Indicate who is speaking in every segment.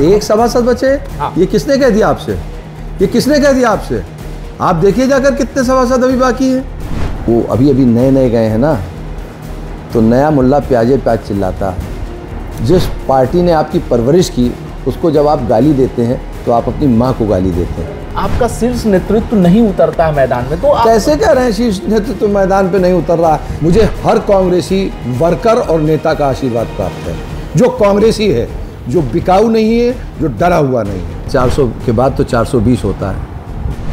Speaker 1: एक सभासद बचे।
Speaker 2: हाँ।
Speaker 1: ये किसने कह दिया आपसे? ये किसने कह दिया आपसे? आप देखिए जाकर कितने सभासद अभी बाकी हैं। वो अभी अभी नए नए गए हैं ना, तो नया मुल्ला प्याजे प्याज चिल्लाता है। जिस पार्टी ने आपकी परवरिश की उसको जब आप गाली देते हैं तो आप अपनी माँ को गाली देते हैं।
Speaker 2: आपका शीर्ष नेतृत्व नहीं उतरता है मैदान में, तो आप
Speaker 1: कैसे कह रहे हैं शीर्ष नेतृत्व मैदान पे नहीं उतर रहा? मुझे हर कांग्रेसी वर्कर और नेता का आशीर्वाद प्राप्त है, जो कांग्रेसी है, जो बिकाऊ नहीं है, जो डरा हुआ नहीं है। 400 के बाद तो 420 होता है।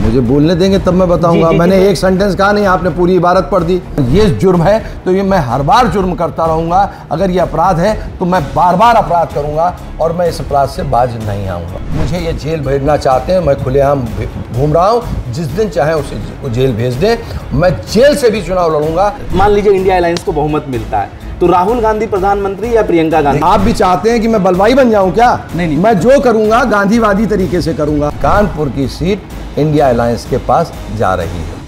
Speaker 1: मुझे बोलने देंगे तब मैं बताऊंगा। मैंने एक सेंटेंस कहा नहीं, आपने पूरी इबारत पढ़ दी। ये जुर्म है तो ये मैं हर बार जुर्म करता रहूंगा। अगर ये अपराध है तो मैं बार बार अपराध करूंगा और मैं इस अपराध से बाज नहीं आऊंगा। मुझे ये जेल भेजना चाहते हैं, मैं खुलेआम घूम रहा हूँ। जिस दिन चाहे उसे जेल भेज दें, मैं जेल से भी चुनाव लड़ूंगा।
Speaker 2: मान लीजिए इंडिया अलायंस को बहुमत मिलता है, तो राहुल गांधी प्रधानमंत्री या प्रियंका गांधी?
Speaker 1: आप भी चाहते हैं कि मैं बलवाई बन जाऊं क्या?
Speaker 2: नहीं।
Speaker 1: मैं जो करूंगा गांधीवादी तरीके से करूंगा। कानपुर की सीट इंडिया अलायंस के पास जा रही है।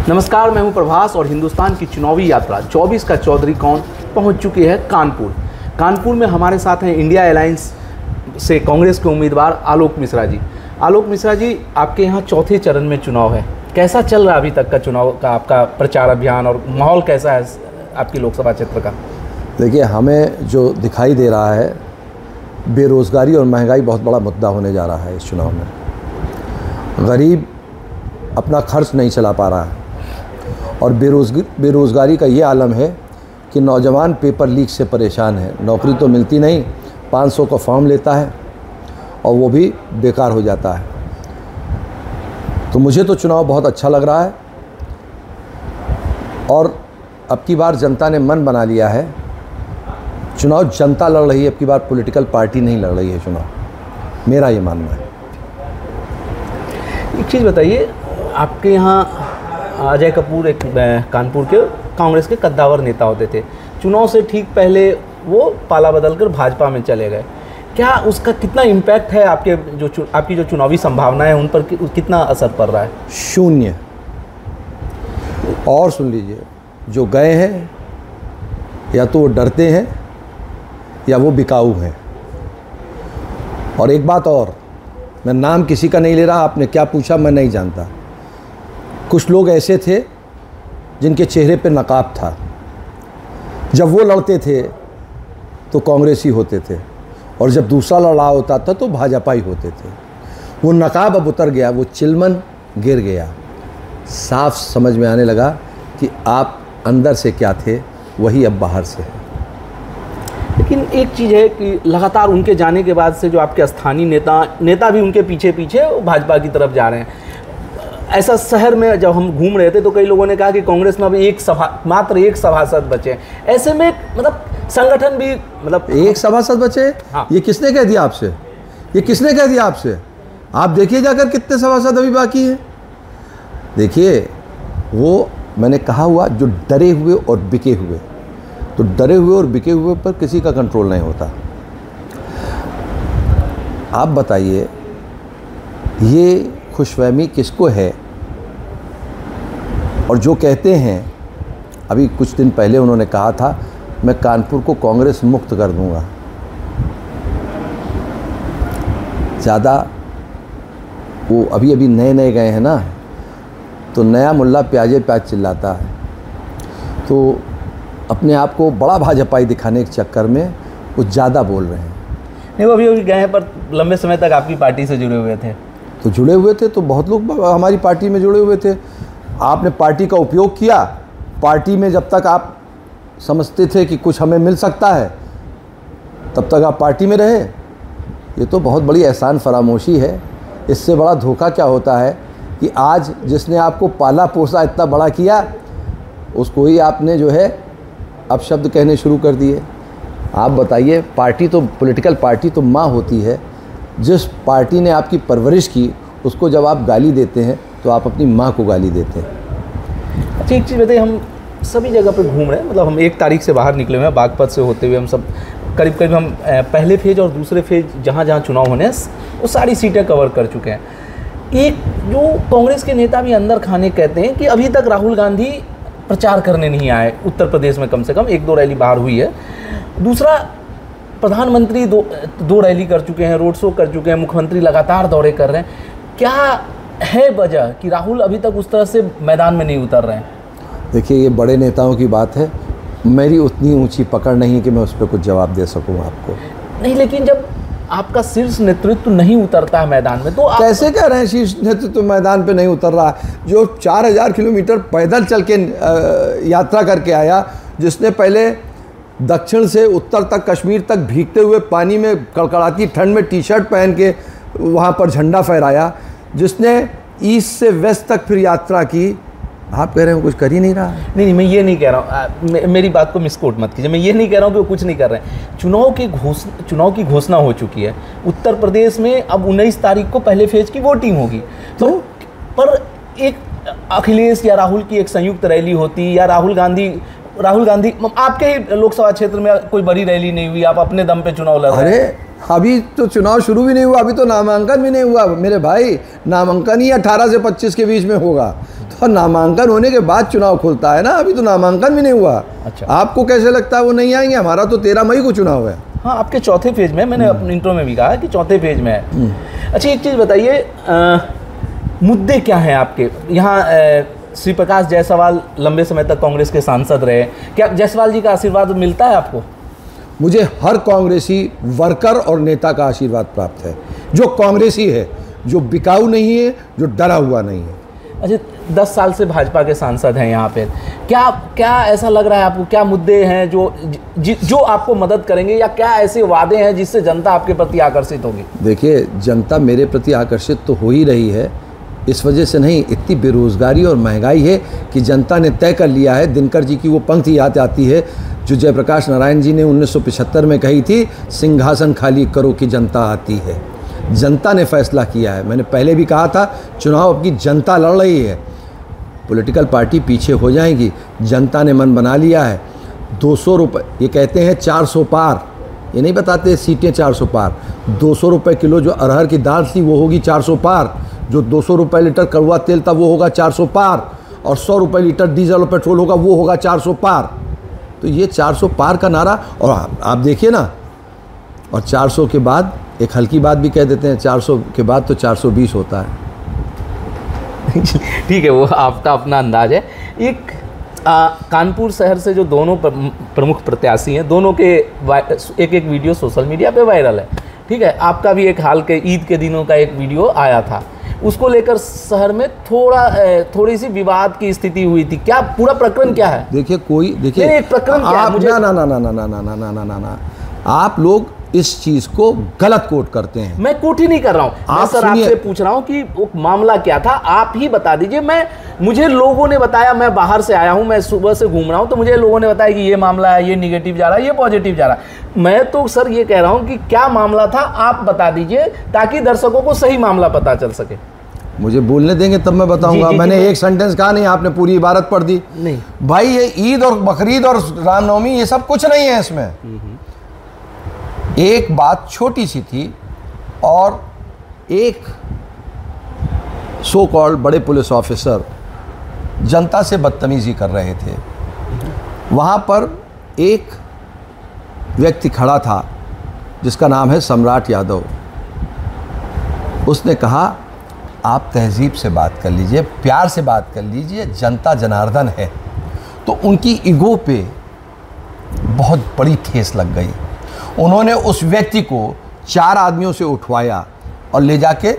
Speaker 2: नमस्कार, मैं हूं प्रभास और हिंदुस्तान की चुनावी यात्रा 24 का चौधरी कौन पहुंच चुकी है कानपुर। कानपुर में हमारे साथ हैं इंडिया अलायंस से कांग्रेस के उम्मीदवार आलोक मिश्रा जी। आलोक मिश्रा जी, आपके यहाँ चौथे चरण में चुनाव है, कैसा चल रहा है अभी तक का चुनाव का आपका प्रचार अभियान, और माहौल कैसा है आपकी लोकसभा क्षेत्र का?
Speaker 1: देखिए, हमें जो दिखाई दे रहा है, बेरोज़गारी और महंगाई बहुत बड़ा मुद्दा होने जा रहा है इस चुनाव में। गरीब अपना खर्च नहीं चला पा रहा है और बेरोज़गारी का ये आलम है कि नौजवान पेपर लीक से परेशान है। नौकरी तो मिलती नहीं, 500 का फॉर्म लेता है और वो भी बेकार हो जाता है। तो मुझे तो चुनाव बहुत अच्छा लग रहा है और अब की बार जनता ने मन बना लिया है। चुनाव जनता लड़ रही है, अब की बार पॉलिटिकल पार्टी नहीं लड़ रही है चुनाव, मेरा ये मानना है।
Speaker 2: एक चीज़ बताइए, आपके यहाँ अजय कपूर एक कानपुर के कांग्रेस के कद्दावर नेता होते थे, चुनाव से ठीक पहले वो पाला बदलकर भाजपा में चले गए। क्या उसका कितना इम्पैक्ट है आपकी जो चुनावी संभावनाएं हैं उन पर कितना असर पड़ रहा है?
Speaker 1: शून्य। और सुन लीजिए, जो गए हैं या तो वो डरते हैं या वो बिकाऊ हैं। और एक बात और, मैं नाम किसी का नहीं ले रहा, आपने क्या पूछा मैं नहीं जानता। कुछ लोग ऐसे थे जिनके चेहरे पे नकाब था, जब वो लड़ते थे तो कांग्रेसी होते थे और जब दूसरा लड़ा होता था तो भाजपा ही होते थे। वो नकाब अब उतर गया, वो चिलमन गिर गया। साफ समझ में आने लगा कि आप अंदर से क्या थे, वही अब बाहर से है।
Speaker 2: लेकिन एक चीज़ है कि लगातार उनके जाने के बाद से जो आपके स्थानीय नेता भी उनके पीछे पीछे भाजपा की तरफ जा रहे हैं। ऐसा शहर में जब हम घूम रहे थे तो कई लोगों ने कहा कि कांग्रेस में अभी मात्र एक सभासद बचे। ऐसे में मतलब संगठन भी
Speaker 1: एक सभासद बचे।
Speaker 2: हाँ।
Speaker 1: ये किसने कह दिया आपसे? ये किसने कह दिया आपसे? आप देखिए जाकर कितने सभासद अभी बाकी हैं। देखिए, वो मैंने कहा हुआ, जो डरे हुए और बिके हुए, तो डरे हुए और बिके हुए पर किसी का कंट्रोल नहीं होता। आप बताइए, ये खुशफहमी किसको है? और जो कहते हैं, अभी कुछ दिन पहले उन्होंने कहा था मैं कानपुर को कांग्रेस मुक्त कर दूंगा। ज़्यादा वो अभी अभी नए नए गए हैं ना, तो नया मुल्ला प्याजे प्याज चिल्लाता है। तो अपने आप को बड़ा भाजपाई दिखाने के चक्कर में वो ज़्यादा बोल रहे हैं।
Speaker 2: नहीं, वो अभी गए हैं पर लंबे समय तक आपकी पार्टी से जुड़े हुए थे।
Speaker 1: तो जुड़े हुए थे, तो बहुत लोग हमारी पार्टी में जुड़े हुए थे। आपने पार्टी का उपयोग किया। पार्टी में जब तक आप समझते थे कि कुछ हमें मिल सकता है, तब तक आप पार्टी में रहे। ये तो बहुत बड़ी एहसान फरामोशी है। इससे बड़ा धोखा क्या होता है कि आज जिसने आपको पाला पोसा इतना बड़ा किया, उसको ही आपने जो है अब शब्द कहने शुरू कर दिए। आप बताइए, पार्टी तो पॉलिटिकल पार्टी तो माँ होती है। जिस पार्टी ने आपकी परवरिश की उसको जब आप गाली देते हैं तो आप अपनी माँ को गाली देते हैं।
Speaker 2: अच्छा, एक चीज़ बताइए, हम सभी जगह पे घूम रहे हैं, मतलब हम 1 तारीख से बाहर निकले हुए हैं, बागपत से होते हुए हम सब करीब हम पहले फेज और दूसरे फेज जहाँ जहाँ चुनाव होने हैं वो सारी सीटें कवर कर चुके हैं। एक जो कांग्रेस के नेता भी अंदर खाने कहते हैं कि अभी तक राहुल गांधी प्रचार करने नहीं आए उत्तर प्रदेश में, कम से कम 1-2 रैली बाहर हुई है। दूसरा, प्रधानमंत्री दो रैली कर चुके हैं, रोड शो कर चुके हैं, मुख्यमंत्री लगातार दौरे कर रहे हैं। क्या है वजह कि राहुल अभी तक उस तरह से मैदान में नहीं उतर रहे हैं?
Speaker 1: देखिए, ये बड़े नेताओं की बात है, मेरी उतनी ऊंची पकड़ नहीं है कि मैं उस पर कुछ जवाब दे सकूं आपको।
Speaker 2: नहीं, लेकिन जब आपका शीर्ष नेतृत्व नहीं उतरता है मैदान में तो
Speaker 1: कैसे कह रहे हैं शीर्ष नेतृत्व मैदान पे नहीं उतर रहा है? जो 4000 किलोमीटर पैदल चल के यात्रा करके आया, जिसने पहले दक्षिण से उत्तर तक, कश्मीर तक भीगते हुए पानी में कड़कड़ाती ठंड में टी-शर्ट पहन के वहाँ पर झंडा फहराया, जिसने ईस्ट से वेस्ट तक फिर यात्रा की, आप कह रहे हो कुछ कर ही नहीं रहा है?
Speaker 2: नहीं, मैं ये नहीं कह रहा हूँ, मेरी बात को मिसकोट मत कीजिए। मैं ये नहीं कह रहा हूँ कि वो कुछ नहीं कर रहे हैं। चुनाव की घोषणा हो चुकी है उत्तर प्रदेश में। अब 19 तारीख को पहले फेज की वोटिंग होगी, तो पर एक अखिलेश या राहुल की एक संयुक्त रैली होती, या राहुल गांधी आपके ही लोकसभा क्षेत्र में कोई बड़ी रैली नहीं हुई, आप अपने दम पे चुनाव लड़ रहे हैं।
Speaker 1: अरे अभी तो चुनाव शुरू भी नहीं हुआ, अभी तो नामांकन भी नहीं हुआ मेरे भाई। नामांकन ही 18 से 25 के बीच में होगा, तो नामांकन होने के बाद चुनाव खुलता है ना, अभी तो नामांकन भी नहीं हुआ।
Speaker 2: अच्छा,
Speaker 1: आपको कैसे लगता है वो नहीं आएंगे? हमारा तो 13 मई को चुनाव है।
Speaker 2: हाँ, आपके चौथे फेज में, मैंने अपने इंट्रो में भी कहा कि चौथे फेज में है। अच्छा, एक चीज़ बताइए, मुद्दे क्या हैं आपके यहाँ? श्री प्रकाश जायसवाल लंबे समय तक कांग्रेस के सांसद रहे, क्या जायसवाल जी का आशीर्वाद मिलता है आपको?
Speaker 1: मुझे हर कांग्रेसी वर्कर और नेता का आशीर्वाद प्राप्त है, जो कांग्रेसी है, जो बिकाऊ नहीं है, जो डरा हुआ नहीं है।
Speaker 2: अच्छा, 10 साल से भाजपा के सांसद हैं यहाँ पे, क्या ऐसा लग रहा है आपको, क्या मुद्दे हैं जो आपको मदद करेंगे, या क्या ऐसे वादे हैं जिससे जनता आपके प्रति आकर्षित होगी?
Speaker 1: देखिए, जनता मेरे प्रति आकर्षित तो हो ही रही है, इस वजह से नहीं, इतनी बेरोज़गारी और महंगाई है कि जनता ने तय कर लिया है। दिनकर जी की वो पंक्ति याद आती है जो जयप्रकाश नारायण जी ने 1975 में कही थी, सिंहासन खाली करो कि जनता आती है। जनता ने फैसला किया है। मैंने पहले भी कहा था, चुनाव अब की जनता लड़ रही है, पॉलिटिकल पार्टी पीछे हो जाएगी। जनता ने मन बना लिया है। 200 रुपये, ये कहते हैं 400 पार, ये नहीं बताते सीटें 400 पार। 200 रुपये किलो जो अरहर की दाल थी वो होगी 400 पार, जो 200 रुपये लीटर कड़वा तेल था वो होगा 400 पार, और 100 रुपये लीटर डीजल और पेट्रोल होगा वो होगा 400 पार। तो ये 400 पार का नारा, और आप देखिए ना, और 400 के बाद एक हल्की बात भी कह देते हैं, 400 के बाद तो 420 होता है।
Speaker 2: ठीक है, वो आपका अपना अंदाज है। एक कानपुर शहर से जो दोनों प्रमुख प्रत्याशी हैं, दोनों के एक वीडियो सोशल मीडिया पे वायरल है। ठीक है, आपका भी एक हाल के ईद के दिनों का एक वीडियो आया था, उसको लेकर शहर में थोड़ी सी विवाद की स्थिति हुई थी। क्या पूरा प्रकरण क्या है?
Speaker 1: देखिए,
Speaker 2: प्रकरण क्या है? मुझे
Speaker 1: ना, आप लोग इस चीज को गलत कोट करते हैं।
Speaker 2: मैं कोट ही नहीं कर रहा हूँ, मैं सर आपसे पूछ रहा हूँ कि वो मामला क्या था, आप ही बता दीजिए। मुझे लोगों ने बताया, मैं बाहर से आया हूँ, मैं सुबह से घूम रहा हूँ, तो मुझे लोगों ने बताया कि ये मामला है, ये निगेटिव जा रहा है, ये पॉजिटिव जा रहा है। मैं तो सर ये कह रहा हूँ कि क्या मामला था, आप बता दीजिए ताकि दर्शकों को सही मामला पता चल सके।
Speaker 1: मुझे बोलने देंगे तब मैं बताऊंगा। मैंने एक सेंटेंस कहा नहीं, आपने पूरी इबारत पढ़ दी।
Speaker 2: नहीं
Speaker 1: भाई, ये ईद और बकरीद और रामनवमी ये सब कुछ नहीं है इसमें। एक बात छोटी सी थी, और एक सो कॉल्ड बड़े पुलिस ऑफिसर जनता से बदतमीजी कर रहे थे। वहाँ पर एक व्यक्ति खड़ा था जिसका नाम है सम्राट यादव। उसने कहा, आप तहजीब से बात कर लीजिए, प्यार से बात कर लीजिए, जनता जनार्दन है। तो उनकी ईगो पे बहुत बड़ी ठेस लग गई। उन्होंने उस व्यक्ति को 4 आदमियों से उठवाया और ले जाके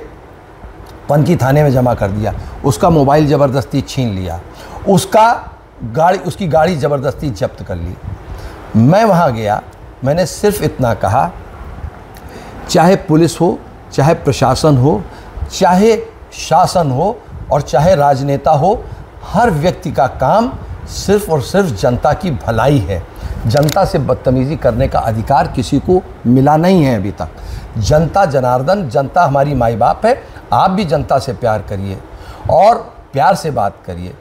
Speaker 1: पनकी थाने में जमा कर दिया। उसका मोबाइल ज़बरदस्ती छीन लिया, उसकी गाड़ी ज़बरदस्ती जब्त कर ली। मैं वहाँ गया, मैंने सिर्फ इतना कहा, चाहे पुलिस हो, चाहे प्रशासन हो, चाहे शासन हो, और चाहे राजनेता हो, हर व्यक्ति का काम सिर्फ और सिर्फ जनता की भलाई है। जनता से बदतमीजी करने का अधिकार किसी को मिला नहीं है अभी तक। जनता जनार्दन, जनता हमारी माई बाप है। आप भी जनता से प्यार करिए और प्यार से बात करिए।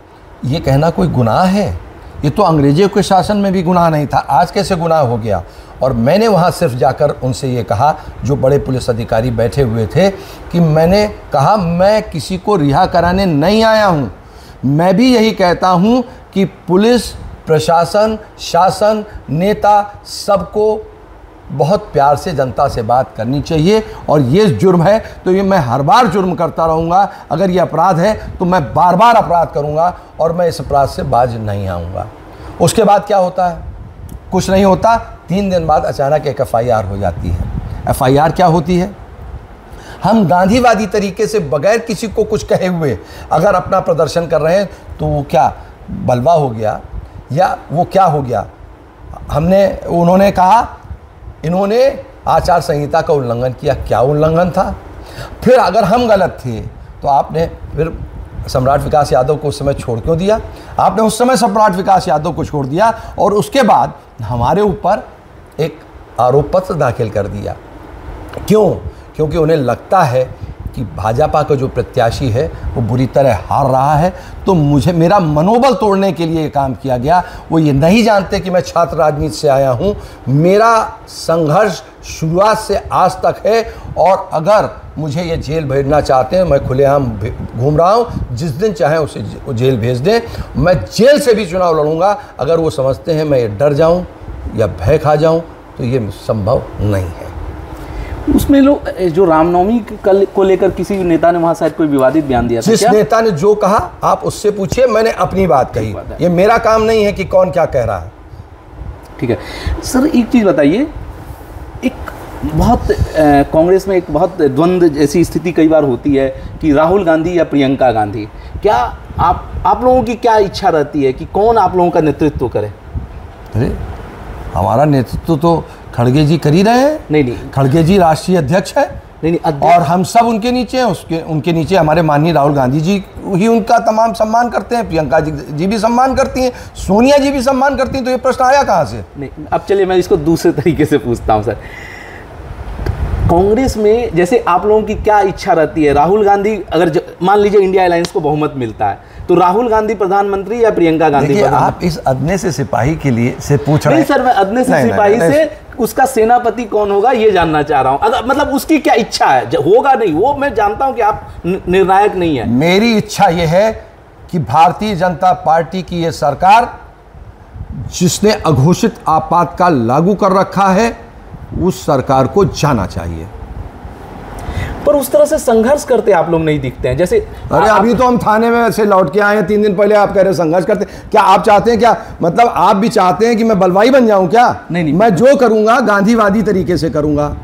Speaker 1: ये कहना कोई गुनाह है? ये तो अंग्रेजों के शासन में भी गुनाह नहीं था, आज कैसे गुनाह हो गया। और मैंने वहाँ सिर्फ जाकर उनसे ये कहा, जो बड़े पुलिस अधिकारी बैठे हुए थे, कि मैंने कहा मैं किसी को रिहा कराने नहीं आया हूँ। मैं भी यही कहता हूँ कि पुलिस प्रशासन, शासन, नेता सबको बहुत प्यार से जनता से बात करनी चाहिए। और ये जुर्म है तो ये मैं हर बार जुर्म करता रहूँगा। अगर ये अपराध है तो मैं बार बार अपराध करूँगा और मैं इस अपराध से बाज नहीं आऊँगा। उसके बाद क्या होता है? कुछ नहीं होता। 3 दिन बाद अचानक एक FIR हो जाती है। FIR क्या होती है? हम गांधीवादी तरीके से बगैर किसी को कुछ कहे हुए अगर अपना प्रदर्शन कर रहे हैं तो वो क्या बलवा हो गया या वो क्या हो गया? उन्होंने कहा इन्होंने आचार संहिता का उल्लंघन किया। क्या उल्लंघन था? फिर अगर हम गलत थे तो आपने फिर सम्राट विकास यादव को उस समय छोड़ क्यों दिया? आपने उस समय सम्राट विकास यादव को छोड़ दिया और उसके बाद हमारे ऊपर एक आरोप पत्र दाखिल कर दिया। क्यों? क्योंकि उन्हें लगता है कि भाजपा का जो प्रत्याशी है वो बुरी तरह हार रहा है। तो मेरा मनोबल तोड़ने के लिए ये काम किया गया। वो ये नहीं जानते कि मैं छात्र राजनीति से आया हूँ। मेरा संघर्ष शुरुआत से आज तक है और अगर मुझे ये जेल भेजना चाहते हैं, मैं खुलेआम घूम रहा हूँ, जिस दिन चाहें उसे जेल भेज दें। मैं जेल से भी चुनाव लड़ूंगा। अगर वो समझते हैं मैं ये डर जाऊँ या भय खा जाऊँ तो ये संभव नहीं है।
Speaker 2: उसमें लोग जो रामनवमी को लेकर किसी नेता ने वहाँ शायद कोई विवादित बयान दिया था।
Speaker 1: जिस नेता ने जो कहा आप उससे पूछिए, मैंने अपनी बात कही। ये मेरा काम नहीं है कि कौन क्या कह रहा है।
Speaker 2: ठीक है सर, एक चीज़ बताइए, एक बहुत कांग्रेस में एक बहुत द्वंद्व जैसी स्थिति कई बार होती है कि राहुल गांधी या प्रियंका गांधी, क्या आप लोगों की क्या इच्छा रहती है कि कौन आप लोगों का नेतृत्व करे?
Speaker 1: अरे हमारा नेतृत्व तो खड़गे जी कर ही रहे हैं।
Speaker 2: नहीं,
Speaker 1: खड़गे जी राष्ट्रीय अध्यक्ष है।
Speaker 2: नहीं,
Speaker 1: और हम सब उनके नीचे हैं। उनके नीचे हमारे माननीय राहुल गांधी जी ही उनका तमाम सम्मान करते हैं, प्रियंका जी भी सम्मान करती हैं, सोनिया जी भी सम्मान करती हैं। तो ये प्रश्न आया कहाँ से?
Speaker 2: नहीं, अब चलिए मैं इसको दूसरे तरीके से पूछता हूँ सर। कांग्रेस में जैसे आप लोगों की क्या इच्छा रहती है? राहुल गांधी अगर मान लीजिए इंडिया अलायंस को बहुमत मिलता है तो राहुल गांधी प्रधानमंत्री या प्रियंका गांधी?
Speaker 1: आप इस अदने से सिपाही के लिए से पूछ रहे हैं।
Speaker 2: नहीं सर, मैं अदने से सिपाही से उसका सेनापति कौन होगा ये जानना चाह रहा हूं। अगर मतलब उसकी क्या इच्छा है? होगा नहीं वो मैं जानता हूं कि आप निर्णायक नहीं है।
Speaker 1: मेरी इच्छा यह है कि भारतीय जनता पार्टी की यह सरकार जिसने अघोषित आपातकाल लागू कर रखा है उस सरकार को जाना चाहिए।
Speaker 2: पर उस तरह से संघर्ष करते आप लोग नहीं दिखते हैं। जैसे
Speaker 1: अरे अभी तो हम थाने में से लौट के आए हैं, 3 दिन पहले आप कह रहे संघर्ष करते। क्या आप चाहते हैं, क्या मतलब आप भी चाहते हैं कि मैं बलवाई बन जाऊं क्या?
Speaker 2: नहीं,
Speaker 1: मैं जो करूंगा गांधीवादी तरीके से करूंगा।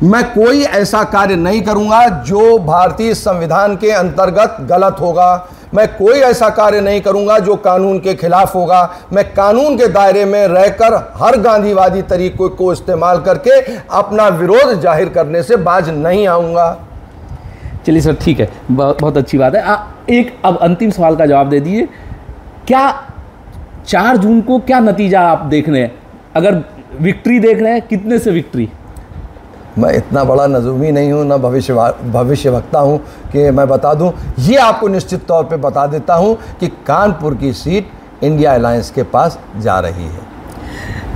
Speaker 1: मैं कोई ऐसा कार्य नहीं करूंगा जो भारतीय संविधान के अंतर्गत गलत होगा। मैं कोई ऐसा कार्य नहीं करूंगा जो कानून के खिलाफ होगा। मैं कानून के दायरे में रहकर हर गांधीवादी तरीकों को इस्तेमाल करके अपना विरोध जाहिर करने से बाज नहीं आऊंगा।
Speaker 2: चलिए सर, ठीक है, बहुत अच्छी बात है। एक अब अंतिम सवाल का जवाब दे दीजिए, क्या 4 जून को क्या नतीजा आप देख रहे हैं? अगर विक्ट्री देख रहे हैं, कितने से विक्ट्री?
Speaker 1: मैं इतना बड़ा नजूमी नहीं हूँ, ना भविष्य वक्ता हूँ कि मैं बता दूँ। ये आपको निश्चित तौर पे बता देता हूँ कि कानपुर की सीट इंडिया अलायंस के पास जा रही है।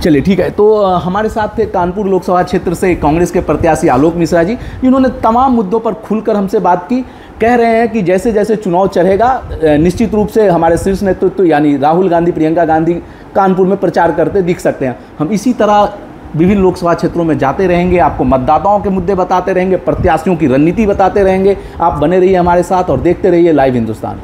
Speaker 2: चलिए ठीक है, तो हमारे साथ थे कानपुर लोकसभा क्षेत्र से कांग्रेस के प्रत्याशी आलोक मिश्रा जी, जिन्होंने तमाम मुद्दों पर खुलकर हमसे बात की। कह रहे हैं कि जैसे जैसे चुनाव चढ़ेगा निश्चित रूप से हमारे शीर्ष नेतृत्व यानी राहुल गांधी, प्रियंका गांधी कानपुर में प्रचार करते दिख सकते हैं। हम इसी तरह विभिन्न लोकसभा क्षेत्रों में जाते रहेंगे, आपको मतदाताओं के मुद्दे बताते रहेंगे, प्रत्याशियों की रणनीति बताते रहेंगे। आप बने रहिए हमारे साथ और देखते रहिए लाइव हिंदुस्तान।